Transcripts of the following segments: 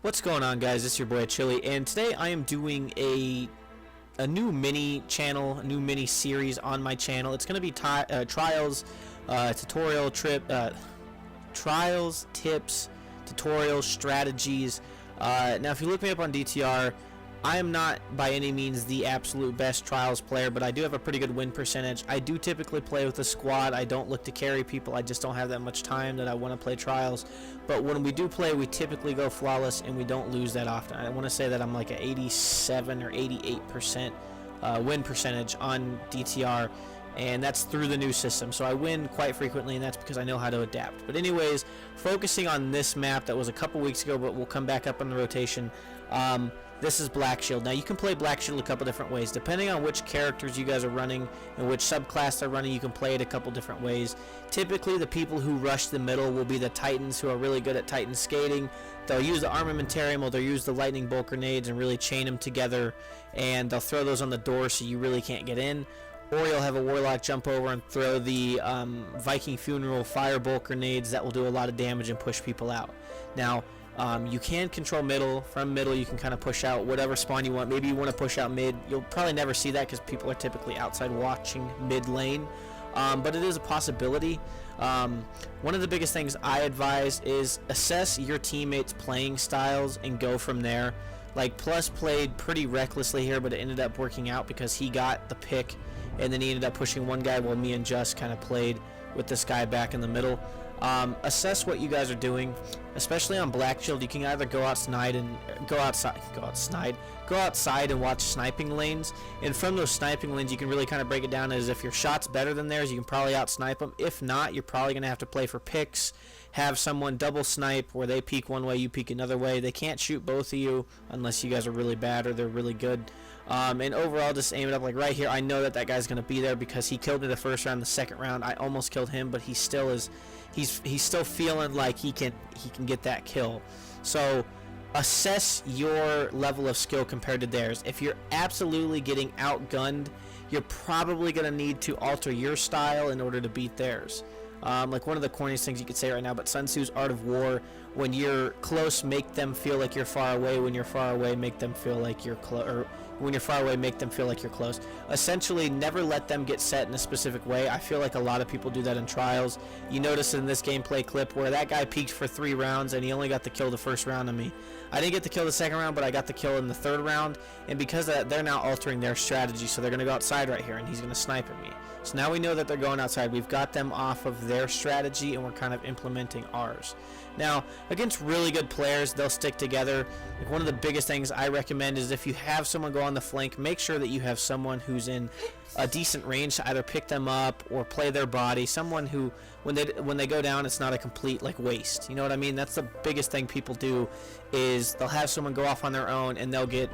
What's going on, guys? It's your boy Chili, and today I am doing a new mini channel, a new mini series on my channel. It's going to be trials, tutorial trials, tips, tutorials, strategies. Now, if you look me up on DTR, I am not by any means the absolute best trials player, but I do have a pretty good win percentage. I do typically play with a squad. I don't look to carry people. I just don't have that much time that I want to play trials. But when we do play, we typically go flawless, and we don't lose that often. I want to say that I'm like an 87 or 88% win percentage on DTR, and that's through the new system. So I win quite frequently, and that's because I know how to adapt. But anyways, focusing on this map that was a couple weeks ago, but will come back up in the rotation. This is Black Shield. Now, you can play Black Shield a couple different ways. Depending on which characters you guys are running and which subclass they're running, you can play it a couple different ways. Typically, the people who rush the middle will be the Titans, who are really good at Titan skating. They'll use the armamentarium, or they'll use the lightning bolt grenades and really chain them together, and they'll throw those on the door so you really can't get in. Or you'll have a Warlock jump over and throw the Viking Funeral firebolt grenades that will do a lot of damage and push people out. Now, you can control middle. From middle, you can kind of push out whatever spawn you want. Maybe you want to push out mid. You'll probably never see that because people are typically outside watching mid lane. But it is a possibility. One of the biggest things I advise is assess your teammates' playing styles and go from there. Like, Plus played pretty recklessly here, but it ended up working out because he got the pick, and then he ended up pushing one guy while me and Just kind of played with this guy back in the middle. Assess what you guys are doing, especially on Black Shield. You can either go outside and watch sniping lanes, and from those sniping lanes you can really kind of break it down as if your shot's better than theirs, you can probably outsnipe them. If not, you're probably going to have to play for picks, have someone double snipe where they peek one way, you peek another way. They can't shoot both of you unless you guys are really bad or they're really good. And overall, just aim it up. Like right here, I know that that guy's going to be there because he killed me the first round. The second round, I almost killed him, but he still is. He's still feeling like he can get that kill. So assess your level of skill compared to theirs. If you're absolutely getting outgunned, you're probably going to need to alter your style in order to beat theirs. Like one of the corniest things you could say right now, but Sun Tzu's Art of War: when you're close, make them feel like you're far away. When you're far away, make them feel like you're close. Or when you're far away, make them feel like you're close. Essentially, never let them get set in a specific way. I feel like a lot of people do that in trials. You notice in this gameplay clip where that guy peaked for 3 rounds and he only got the kill the first round on me. I didn't get the kill the second round, but I got the kill in the third round, and because of that, they're now altering their strategy, so they're going to go outside right here, and he's going to snipe at me. So now we know that they're going outside. We've got them off of their strategy, and we're kind of implementing ours. Now, against really good players, they'll stick together. Like, one of the biggest things I recommend is if you have someone go on the flank, make sure that you have someone who's in a decent range to either pick them up or play their body. Someone who, when they go down, it's not a complete like waste. You know what I mean? That's the biggest thing people do, is they'll have someone go off on their own and they'll get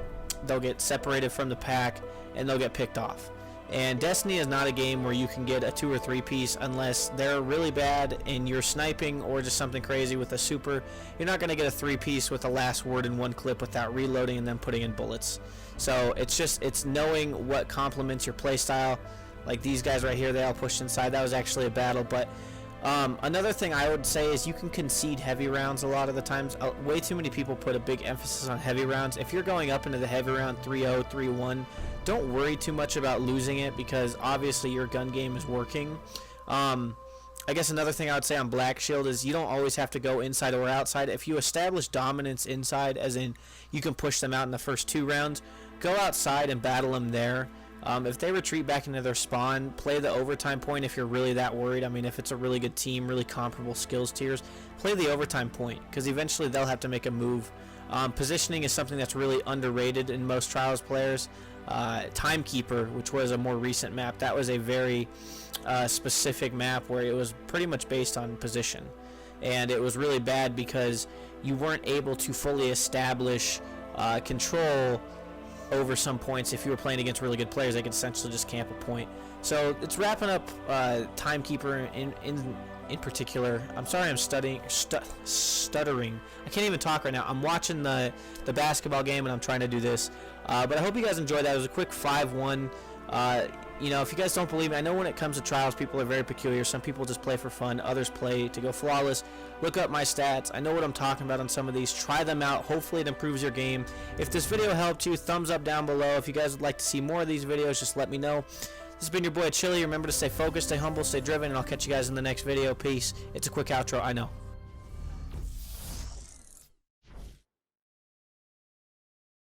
separated from the pack and they'll get picked off. And Destiny is not a game where you can get a 2 or 3 piece unless they're really bad and you're sniping or just something crazy with a super. You're not going to get a 3 piece with the last word in one clip without reloading and then putting in bullets. So it's knowing what complements your play style. Like these guys right here, they all pushed inside. That was actually a battle. But another thing I would say is you can concede heavy rounds a lot of the times. Way too many people put a big emphasis on heavy rounds. If you're going up into the heavy round 3-0, 3-1, don't worry too much about losing it because obviously your gun game is working. I guess another thing I would say on Black Shield is you don't always have to go inside or outside. If you establish dominance inside, as in you can push them out in the first 2 rounds, go outside and battle them there. If they retreat back into their spawn, play the overtime point if you're really that worried. I mean, if it's a really good team, really comparable skills tiers, play the overtime point because eventually they'll have to make a move. Positioning is something that's really underrated in most trials players. Timekeeper, which was a more recent map, that was a very specific map where it was pretty much based on position, and it was really bad because you weren't able to fully establish control over some points. If you were playing against really good players, they could essentially just camp a point. So it's wrapping up Timekeeper in particular. I'm sorry I'm stuttering. I can't even talk right now. I'm watching the basketball game and I'm trying to do this. But I hope you guys enjoyed that. It was a quick 5-1 You know, if you guys don't believe me, I know when it comes to trials, people are very peculiar. Some people just play for fun, others play to go flawless. Look up my stats. I know what I'm talking about on some of these. Try them out. Hopefully it improves your game. If this video helped you, thumbs up down below. If you guys would like to see more of these videos, just let me know. This has been your boy Chili. Remember to stay focused, stay humble, stay driven, and I'll catch you guys in the next video. Peace. It's a quick outro, I know.